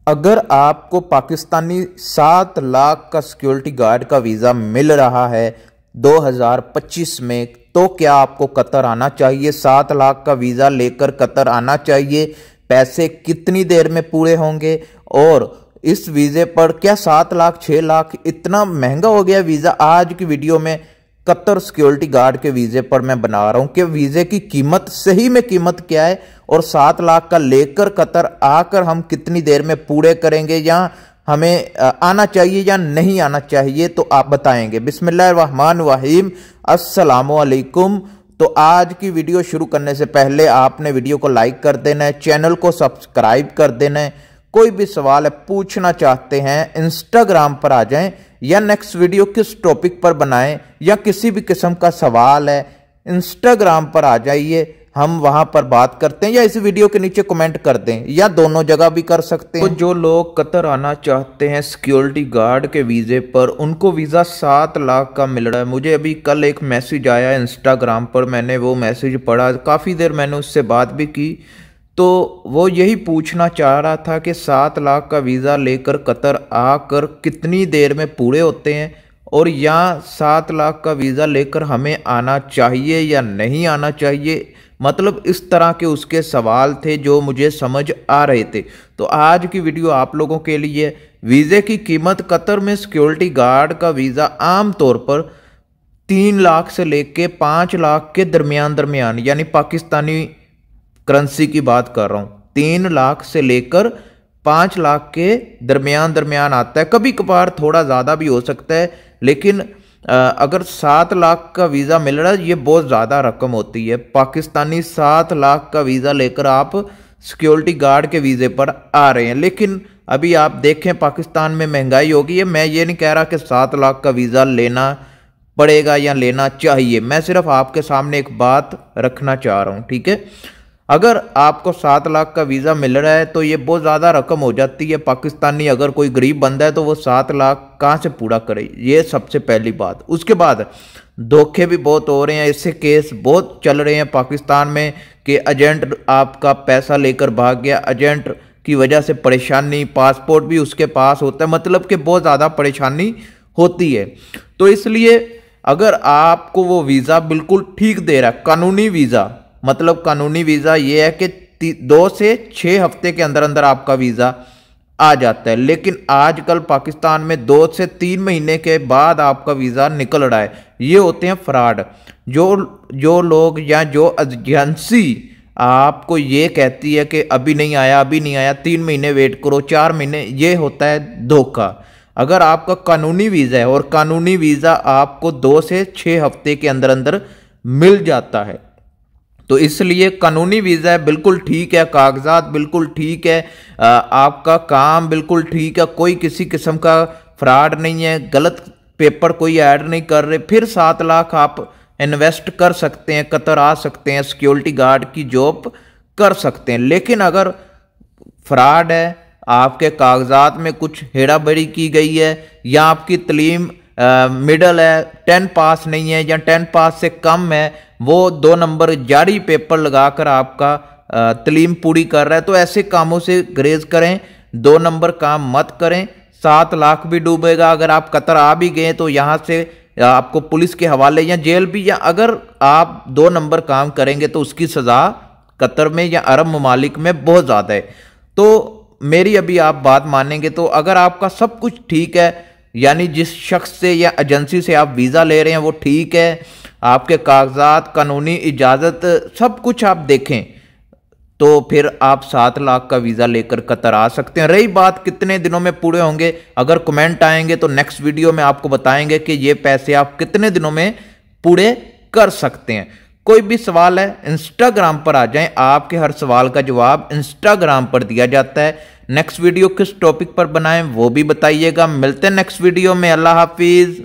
अगर आपको पाकिस्तानी 7 लाख का सिक्योरिटी गार्ड का वीज़ा मिल रहा है 2025 में, तो क्या आपको कतर आना चाहिए? 7 लाख का वीज़ा लेकर कतर आना चाहिए? पैसे कितनी देर में पूरे होंगे? और इस वीज़े पर क्या 7 लाख 6 लाख इतना महंगा हो गया वीज़ा? आज की वीडियो में कतर सिक्योरिटी गार्ड के वीज़े पर मैं बना रहा हूं कि वीज़े की कीमत सही में कीमत क्या है और 7 लाख का लेकर कतर आकर हम कितनी देर में पूरे करेंगे, या हमें आना चाहिए या नहीं आना चाहिए, तो आप बताएंगे। बिस्मिल्लाहिर्रहमानिर्रहीम, अस्सलामु अलैकुम। तो आज की वीडियो शुरू करने से पहले आपने वीडियो को लाइक कर देना है, चैनल को सब्सक्राइब कर देना है। कोई भी सवाल है पूछना चाहते हैं इंस्टाग्राम पर आ जाएं, या नेक्स्ट वीडियो किस टॉपिक पर बनाएं, या किसी भी किस्म का सवाल है इंस्टाग्राम पर आ जाइए, हम वहां पर बात करते हैं, या इस वीडियो के नीचे कमेंट कर दें, या दोनों जगह भी कर सकते हैं। तो जो लोग कतर आना चाहते हैं सिक्योरिटी गार्ड के वीज़े पर, उनको वीज़ा 7 लाख का मिल रहा है। मुझे अभी कल एक मैसेज आया इंस्टाग्राम पर, मैंने वो मैसेज पढ़ा, काफ़ी देर मैंने उससे बात भी की। तो वो यही पूछना चाह रहा था कि 7 लाख का वीज़ा लेकर कतर आकर कितनी देर में पूरे होते हैं, और यहाँ 7 लाख का वीज़ा लेकर हमें आना चाहिए या नहीं आना चाहिए। मतलब इस तरह के उसके सवाल थे जो मुझे समझ आ रहे थे। तो आज की वीडियो आप लोगों के लिए। वीज़े की कीमत कतर में सिक्योरिटी गार्ड का वीज़ा आम तौर पर 3 लाख से लेके 5 लाख के दरमियान यानी पाकिस्तानी करेंसी की बात कर रहा हूँ, 3 लाख से लेकर 5 लाख के दरमियान आता है। कभी कभार थोड़ा ज़्यादा भी हो सकता है, लेकिन अगर 7 लाख का वीज़ा मिल रहा है, ये बहुत ज़्यादा रकम होती है। पाकिस्तानी 7 लाख का वीज़ा लेकर आप सिक्योरिटी गार्ड के वीज़े पर आ रहे हैं। लेकिन अभी आप देखें पाकिस्तान में महंगाई हो गई है। मैं ये नहीं कह रहा कि 7 लाख का वीज़ा लेना पड़ेगा या लेना चाहिए, मैं सिर्फ आपके सामने एक बात रखना चाह रहा हूँ, ठीक है। अगर आपको 7 लाख का वीज़ा मिल रहा है तो ये बहुत ज़्यादा रकम हो जाती है। पाकिस्तानी अगर कोई गरीब बंदा है तो वो 7 लाख कहाँ से पूरा करे, ये सबसे पहली बात। उसके बाद धोखे भी बहुत हो रहे हैं, इससे केस बहुत चल रहे हैं पाकिस्तान में कि एजेंट आपका पैसा लेकर भाग गया, एजेंट की वजह से परेशानी, पासपोर्ट भी उसके पास होता है, मतलब कि बहुत ज़्यादा परेशानी होती है। तो इसलिए अगर आपको वो वीज़ा बिल्कुल ठीक दे रहा है, कानूनी वीज़ा, मतलब कानूनी वीज़ा ये है कि 2 से 6 हफ्ते के अंदर अंदर आपका वीज़ा आ जाता है। लेकिन आजकल पाकिस्तान में 2 से 3 महीने के बाद आपका वीज़ा निकल रहा है। ये होते हैं फ्रॉड। जो लोग या जो एजेंसी आपको ये कहती है कि अभी नहीं आया, अभी नहीं आया, 3 महीने वेट करो, 4 महीने, ये होता है धोखा। अगर आपका कानूनी वीज़ा है और कानूनी वीज़ा आपको 2 से 6 हफ्ते के अंदर अंदर मिल जाता है, तो इसलिए कानूनी वीज़ा है, बिल्कुल ठीक है, कागजात बिल्कुल ठीक है, आपका काम बिल्कुल ठीक है, कोई किसी किस्म का फ्रॉड नहीं है, गलत पेपर कोई ऐड नहीं कर रहे, फिर 7 लाख आप इन्वेस्ट कर सकते हैं, कतर आ सकते हैं, सिक्योरिटी गार्ड की जॉब कर सकते हैं। लेकिन अगर फ्रॉड है, आपके कागजात में कुछ हेराबेरी की गई है, या आपकी तलीम मिडल है, 10 पास नहीं है, या 10 पास से कम है, वो 2 नंबर जारी पेपर लगाकर आपका तलीम पूरी कर रहा है, तो ऐसे कामों से ग्रेज करें, 2 नंबर काम मत करें। 7 लाख भी डूबेगा। अगर आप कतर आ भी गए तो यहाँ से आपको पुलिस के हवाले या जेल भी, या अगर आप 2 नंबर काम करेंगे तो उसकी सज़ा कतर में या अरब ममालिक में बहुत ज़्यादा है। तो मेरी अभी आप बात मानेंगे तो अगर आपका सब कुछ ठीक है, यानी जिस शख्स से या एजेंसी से आप वीज़ा ले रहे हैं वो ठीक है, आपके कागजात, कानूनी इजाज़त सब कुछ आप देखें, तो फिर आप 7 लाख का वीज़ा लेकर कतर आ सकते हैं। रही बात कितने दिनों में पूरे होंगे, अगर कमेंट आएंगे तो नेक्स्ट वीडियो में आपको बताएंगे कि ये पैसे आप कितने दिनों में पूरे कर सकते हैं। कोई भी सवाल है इंस्टाग्राम पर आ जाएं, आपके हर सवाल का जवाब इंस्टाग्राम पर दिया जाता है। नेक्स्ट वीडियो किस टॉपिक पर बनाएं वो भी बताइएगा। मिलते हैं नेक्स्ट वीडियो में। अल्लाह हाफिज़।